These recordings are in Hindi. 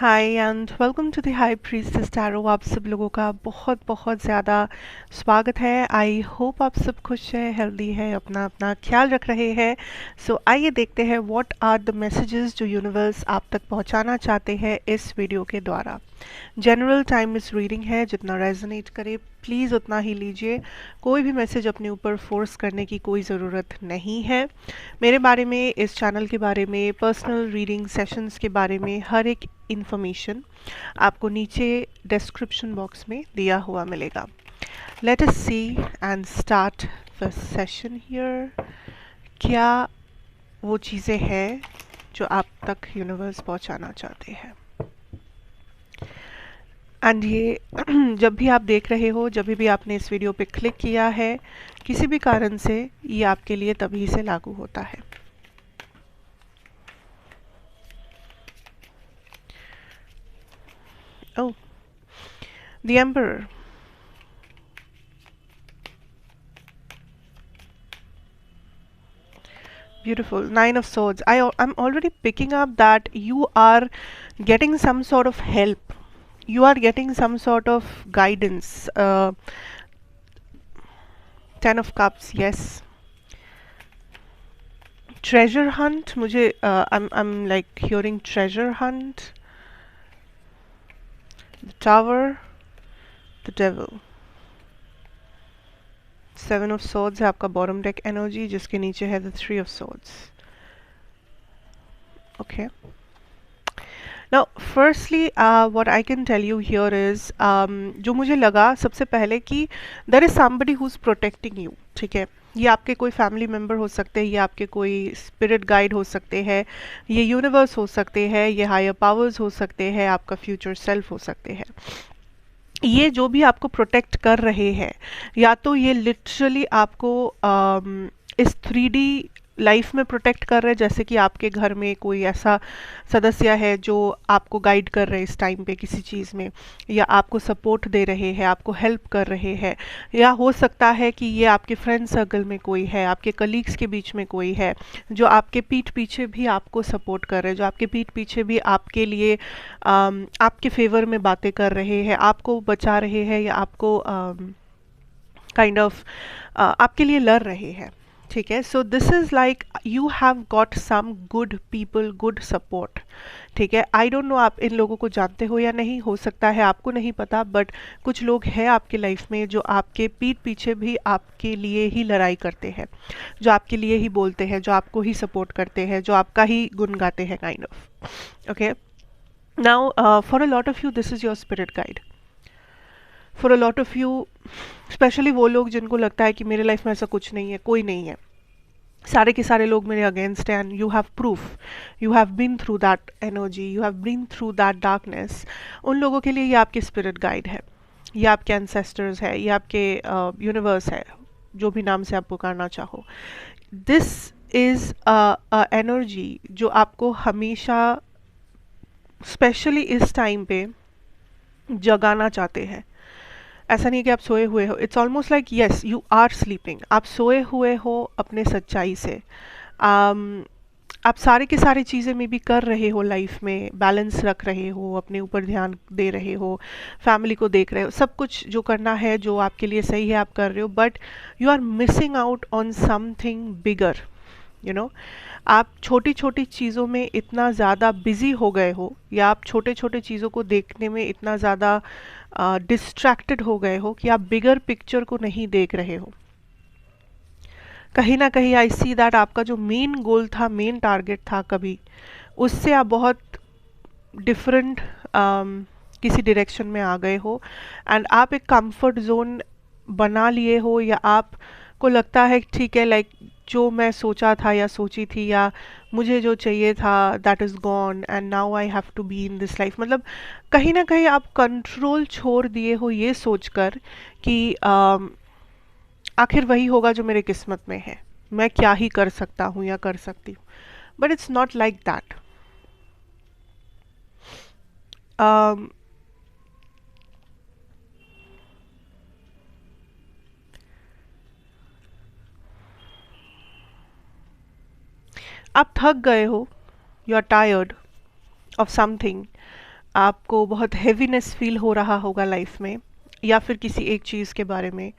Hi and welcome to the high priestess tarot. आप सब लोगों का बहुत बहुत ज़्यादा स्वागत है। आई होप आप सब खुश है, हेल्दी है, अपना अपना ख्याल रख रहे हैं। सो आइए देखते हैं व्हाट आर द मैसेजेस जो यूनिवर्स आप तक पहुंचाना चाहते हैं इस वीडियो के द्वारा। जनरल टाइमलेस रीडिंग है, जितना रेजोनेट करे प्लीज़ उतना ही लीजिए। कोई भी मैसेज अपने ऊपर फोर्स करने की कोई ज़रूरत नहीं है। मेरे बारे में, इस चैनल के बारे में, पर्सनल रीडिंग सेशंस के बारे में हर एक इन्फॉर्मेशन आपको नीचे डिस्क्रिप्शन बॉक्स में दिया हुआ मिलेगा। Let us see and start the session here. क्या वो चीज़ें हैं जो आप तक यूनिवर्स पहुंचाना चाहते हैं। एंड ये जब भी आप देख रहे हो, जब भी आपने इस वीडियो पे क्लिक किया है, किसी भी कारण से ये आपके लिए तभी से लागू होता है। Oh, the emperor. Beautiful. Nine of Swords. I'm already picking up that you are getting some sort of help. You are getting some sort of guidance. Ten of Cups. Yes. Treasure hunt. मुझे I'm like hearing treasure hunt. The Tower. The Devil. Seven of Swords है आपका bottom deck energy, जिसके नीचे है the Three of Swords. Okay. Now, firstly, what I can tell you here is, जो मुझे लगा सबसे पहले कि there is somebody who's protecting you. ठीक है, ये आपके कोई फैमिली मेम्बर हो सकते हैं, ये आपके कोई स्पिरिट गाइड हो सकते हैं, ये यूनिवर्स हो सकते हैं, ये हायर पावर्स हो सकते हैं, आपका फ्यूचर सेल्फ हो सकते हैं। ये जो भी आपको प्रोटेक्ट कर रहे हैं, या तो ये लिटरली आपको इस 3D लाइफ में प्रोटेक्ट कर रहे हैं, जैसे कि आपके घर में कोई ऐसा सदस्य है जो आपको गाइड कर रहे हैं इस टाइम पे किसी चीज़ में, या आपको सपोर्ट दे रहे हैं, आपको हेल्प कर रहे हैं, या हो सकता है कि ये आपके फ्रेंड सर्कल में कोई है, आपके कलीग्स के बीच में कोई है जो आपके पीठ पीछे भी आपको सपोर्ट कर रहे हैं, जो आपके पीठ पीछे भी आपके लिए आपके फेवर में बातें कर रहे हैं, आपको बचा रहे हैं, या आपको काइंड ऑफ आपके लिए लड़ रहे हैं। ठीक है, so this is like you have got some good people, good support. ठीक है, आई डोंट नो आप इन लोगों को जानते हो या नहीं, हो सकता है आपको नहीं पता, बट कुछ लोग हैं आपके लाइफ में जो आपके पीठ पीछे भी आपके लिए ही लड़ाई करते हैं, जो आपके लिए ही बोलते हैं, जो आपको ही सपोर्ट करते हैं, जो आपका ही गुण गाते हैं, kind of. Okay, now for a lot of you this is your spirit guide. For a lot of you, specially वो लोग जिनको लगता है कि मेरे लाइफ में ऐसा कुछ नहीं है, कोई नहीं है, सारे के सारे लोग मेरे अगेंस्ट हैं, and you have proof, you have been through that energy, you have been through that darkness. उन लोगों के लिए ये आपके स्पिरिट गाइड है, ये आपके एंसेस्टर्स है, ये आपके यूनिवर्स है, जो भी नाम से आप पुकारना चाहो। दिस इज अ एनर्जी जो आपको हमेशा, स्पेशली इस टाइम पे, जगाना चाहते हैं। ऐसा नहीं कि आप सोए हुए हो, it's almost like yes you are sleeping. आप सोए हुए हो अपने सच्चाई से। आप सारे के सारे चीज़ें में भी कर रहे हो, लाइफ में बैलेंस रख रहे हो, अपने ऊपर ध्यान दे रहे हो, फैमिली को देख रहे हो, सब कुछ जो करना है, जो आपके लिए सही है, आप कर रहे हो, but you are missing out on something bigger. You know, आप छोटी छोटी चीज़ों में इतना ज़्यादा बिजी हो गए हो, या आप छोटे छोटे चीज़ों को देखने में इतना ज़्यादा डिस्ट्रैक्टेड हो गए हो कि आप बिगर पिक्चर को नहीं देख रहे हो। कहीं ना कहीं आई सी दैट आपका जो मेन गोल था, मेन टारगेट था, कभी उससे आप बहुत डिफरेंट किसी डायरेक्शन में आ गए हो, एंड आप एक कंफर्ट जोन बना लिए हो, या आपको लगता है ठीक है, लाइक जो मैं सोचा था या सोची थी या मुझे जो चाहिए था, that is gone and now I have to be in this life. मतलब कहीं ना कहीं आप कंट्रोल छोड़ दिए हो, ये सोचकर कि आखिर वही होगा जो मेरे किस्मत में है, मैं क्या ही कर सकता हूँ या कर सकती हूँ, but it's not like that. आप थक गए हो, you are tired of something, आपको बहुत हैवीनेस फील हो रहा होगा लाइफ में, या फिर किसी एक चीज़ के बारे में,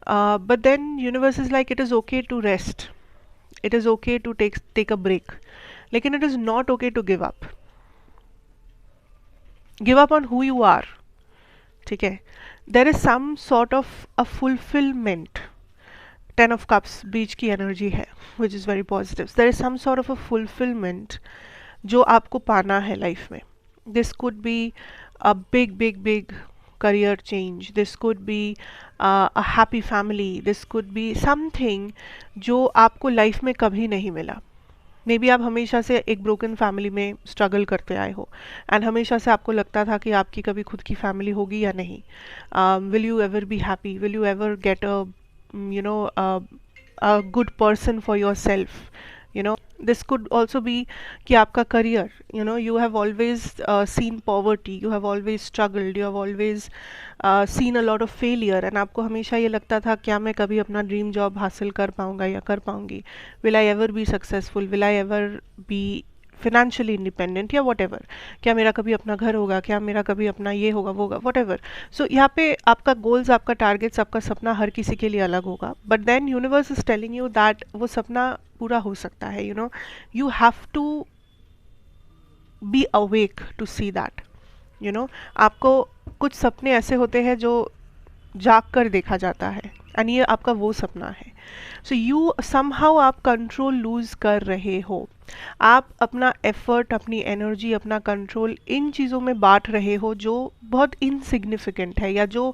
but then universe is like it is okay to rest, it is okay to take a break, लेकिन it is not okay to give up on who you are, ठीक है. There is some sort of a fulfillment. Ten of cups बीच की एनर्जी है, which is very positive. There is some sort of a fulfillment जो आपको पाना है लाइफ में. This could be a big big big career change, this could be a happy family, this could be something जो आपको लाइफ में कभी नहीं मिला. मे बी आप हमेशा से एक ब्रोकन फैमिली में स्ट्रगल करते आए हो, एंड हमेशा से आपको लगता था कि आपकी कभी खुद की फैमिली होगी या नहीं. Will you ever be happy, will you ever get a you know a good person for yourself, you know. This could also be कि आपका career, you know, you have always seen poverty, you have always struggled, you have always seen a lot of failure, and आपको हमेशा ये लगता था क्या मैं कभी अपना ड्रीम जॉब हासिल कर पाऊँगा या कर पाऊँगी, will I ever be successful, will I ever be financially independent या वट एवर, क्या मेरा कभी अपना घर होगा, क्या मेरा कभी अपना ये होगा वो होगा, वट एवर. सो यहाँ पे आपका गोल्स, आपका टारगेट्स, आपका सपना हर किसी के लिए अलग होगा, but then universe is telling you that वो सपना पूरा हो सकता है. You know, you have to be awake to see that. You know, आपको कुछ सपने ऐसे होते हैं जो जाग कर देखा जाता है, एंड ये आपका वो सपना है. सो यू समहाउ आप कंट्रोल लूज कर रहे हो, आप अपना एफर्ट, अपनी एनर्जी, अपना कंट्रोल इन चीज़ों में बांट रहे हो जो बहुत इनसिग्निफिकेंट है, या जो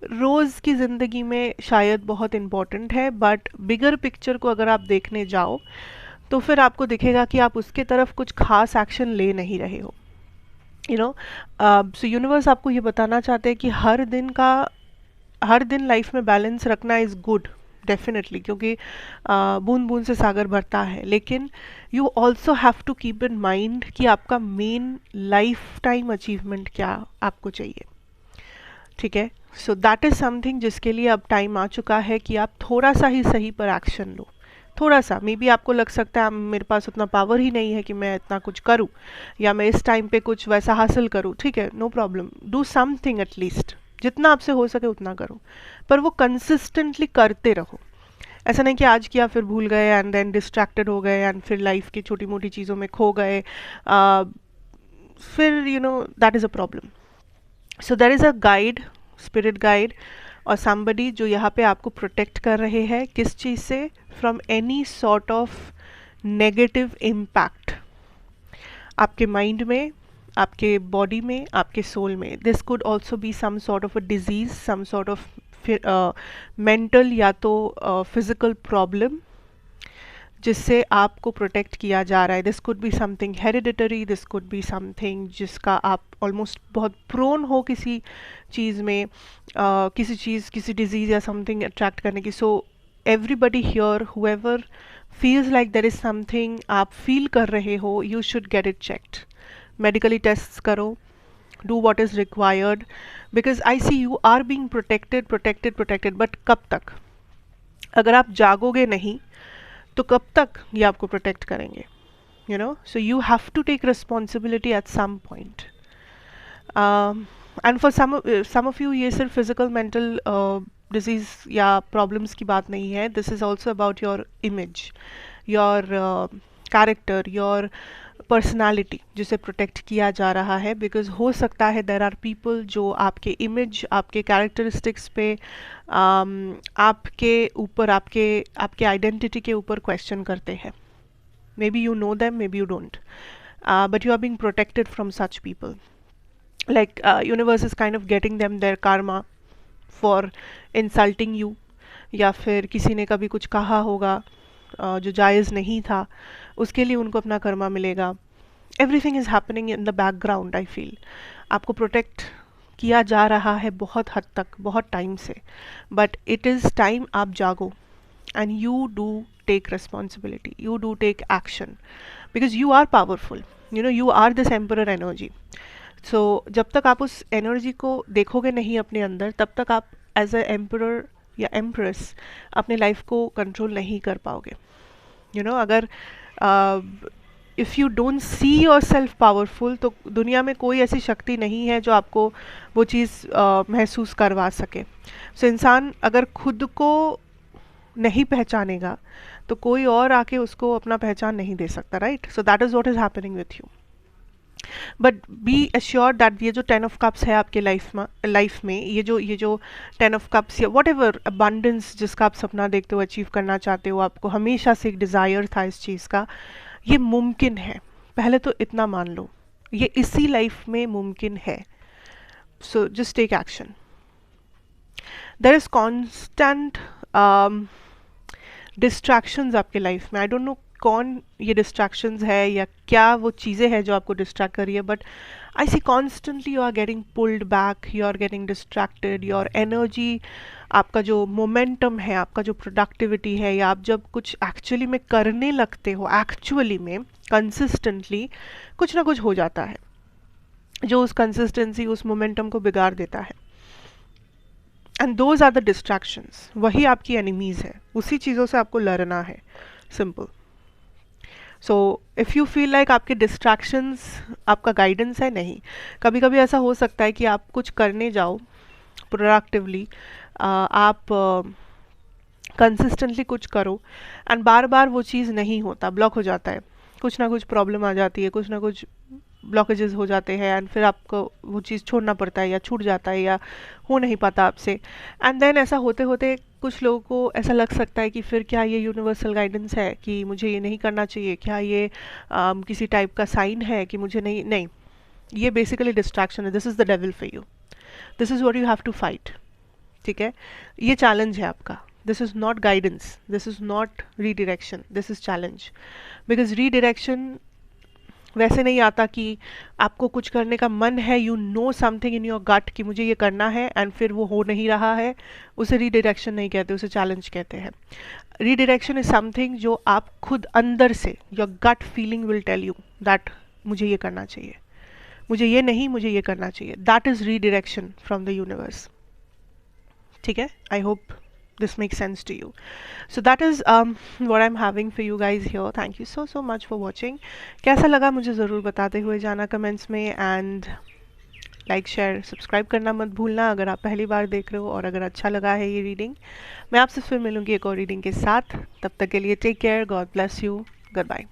रोज़ की ज़िंदगी में शायद बहुत इम्पॉर्टेंट है, बट बिगर पिक्चर को अगर आप देखने जाओ तो फिर आपको दिखेगा कि आप उसके तरफ कुछ खास एक्शन ले नहीं रहे हो. यू नो, सो यूनिवर्स आपको ये बताना चाहते हैं कि हर दिन लाइफ में बैलेंस रखना इज़ गुड, डेफिनेटली, क्योंकि बूंद बूंद से सागर भरता है, लेकिन you also have to keep in mind कि आपका मेन लाइफ टाइम अचीवमेंट क्या आपको चाहिए, ठीक है. सो दैट इज़ समथिंग जिसके लिए अब टाइम आ चुका है कि आप थोड़ा सा ही सही पर एक्शन लो. थोड़ा सा, मे बी आपको लग सकता है मेरे पास उतना पावर ही नहीं है कि मैं इतना कुछ करूं, या मैं इस टाइम पे कुछ वैसा हासिल करूं. ठीक है, no problem, do something at least, जितना आपसे हो सके उतना करो, पर वो कंसिस्टेंटली करते रहो. ऐसा नहीं कि आज किया फिर भूल गए एंड देन डिस्ट्रैक्टेड हो गए एंड फिर लाइफ की छोटी मोटी चीज़ों में खो गए, फिर you know that is a problem. So there is a guide, spirit guide और somebody जो यहाँ पे आपको प्रोटेक्ट कर रहे हैं, किस चीज़ से? From any sort of negative impact आपके माइंड में, आपके बॉडी में, आपके सोल में. This could also be some sort of a disease, some sort of mental या तो फिजिकल प्रॉब्लम जिससे आपको प्रोटेक्ट किया जा रहा है. This could be something hereditary, this could be something जिसका आप ऑलमोस्ट बहुत प्रोन हो किसी चीज़ में, किसी डिजीज़ या समथिंग अट्रैक्ट करने की. So everybody here, whoever feels like there is something आप फील कर रहे हो, you should get it checked. Medically test करो, do what is required, because I see you are being protected. But कब तक? अगर आप जागोगे नहीं तो कब तक ये आपको प्रोटेक्ट करेंगे? You know, so you have to take responsibility at some point. And for some of you ये सिर्फ फिजिकल मेंटल डिजीज़ या प्रॉब्लम्स की बात नहीं है. This is also about your image, your character, your personality जिसे प्रोटेक्ट किया जा रहा है. बिकॉज हो सकता है देर आर पीपल जो आपके इमेज, आपके कैरेक्टरिस्टिक्स पे, आपके ऊपर, आपके आइडेंटिटी के ऊपर क्वेश्चन करते हैं. Maybe you know them, maybe you don't, but you are being protected from such people. Like universe is kind of getting them their karma for insulting you, या फिर किसी ने कभी कुछ कहा होगा जो जायज़ नहीं था, उसके लिए उनको अपना कर्मा मिलेगा. Everything is happening in the background. I feel आपको प्रोटेक्ट किया जा रहा है बहुत हद तक, बहुत टाइम से, बट इट इज़ टाइम आप जागो and you do take responsibility, you do take action, because you are powerful. You know, you are this emperor energy. So जब तक आप उस एनर्जी को देखोगे नहीं अपने अंदर, तब तक आप एज अ एम्परर या एम्प्रेस अपने लाइफ को कंट्रोल नहीं कर पाओगे. यू नो, अगर if you don't see your self powerful, तो दुनिया में कोई ऐसी शक्ति नहीं है जो आपको वो चीज़ महसूस करवा सके. सो इंसान अगर खुद को नहीं पहचानेगा तो कोई और आके उसको अपना पहचान नहीं दे सकता, right? So that is what is happening with you. But be assured that ये जो 10 of Cups है आपके लाइफ में ये जो 10 of Cups या वट एवर अबंडेंस जिसका आप सपना देखते हो, अचीव करना चाहते हो, आपको हमेशा से एक डिज़ायर था इस चीज़ का, ये मुमकिन है. पहले तो इतना मान लो, ये इसी लाइफ में मुमकिन है. So just take action. There is constant distractions आपके लाइफ में. आई डोंट नो कौन ये डिस्ट्रैक्शंस है या क्या वो चीज़ें हैं जो आपको डिस्ट्रैक्ट कर रही है, but I see constantly you are getting pulled back, you are getting distracted. Your energy, आपका जो मोमेंटम है, आपका जो प्रोडक्टिविटी है, या आप जब कुछ एक्चुअली में करने लगते हो, एक्चुअली में कंसिस्टेंटली कुछ ना कुछ हो जाता है जो उस कंसिस्टेंसी, उस मोमेंटम को बिगाड़ देता है. And those are the distractions. वही आपकी एनिमीज़ है, उसी चीज़ों से आपको लड़ना है. Simple. So if you feel like आपके डिस्ट्रैक्शंस आपका गाइडेंस है, नहीं. कभी कभी ऐसा हो सकता है कि आप कुछ करने जाओ प्रोडक्टिवली, आप कंसिस्टेंटली कुछ करो एंड बार बार वो चीज़ नहीं होता, ब्लॉक हो जाता है, कुछ ना कुछ प्रॉब्लम आ जाती है, कुछ ना कुछ ब्लॉकेजेस हो जाते हैं एंड फिर आपको वो चीज़ छोड़ना पड़ता है या छूट जाता है या हो नहीं पाता आपसे. एंड देन ऐसा होते होते कुछ लोगों को ऐसा लग सकता है कि फिर क्या ये यूनिवर्सल गाइडेंस है कि मुझे ये नहीं करना चाहिए, क्या ये किसी टाइप का साइन है कि मुझे नहीं. ये बेसिकली डिस्ट्रैक्शन है. This is the devil for you. This is what you have to fight. ठीक है, ये चैलेंज है आपका. This is not guidance, this is not redirection, this is challenge. Because redirection वैसे नहीं आता कि आपको कुछ करने का मन है, you know something in your gut कि मुझे ये करना है एंड फिर वो हो नहीं रहा है. उसे रीडिरेक्शन नहीं कहते, उसे चैलेंज कहते हैं. रीडिरेक्शन इज समथिंग जो आप खुद अंदर से, your gut feeling will tell you that मुझे ये करना चाहिए, मुझे ये नहीं, मुझे ये करना चाहिए. That is redirection from the universe. ठीक है, I hope this makes sense to you. So that is what I'm having for you guys here. Thank you so much for watching. कैसा लगा मुझे ज़रूर बताते हुए जाना कमेंट्स में. एंड लाइक, शेयर, सब्सक्राइब करना मत भूलना अगर आप पहली बार देख रहे हो. और अगर अच्छा लगा है ये रीडिंग, मैं आपसे फिर मिलूँगी एक और रीडिंग के साथ. तब तक के लिए take care, God bless you, good bye.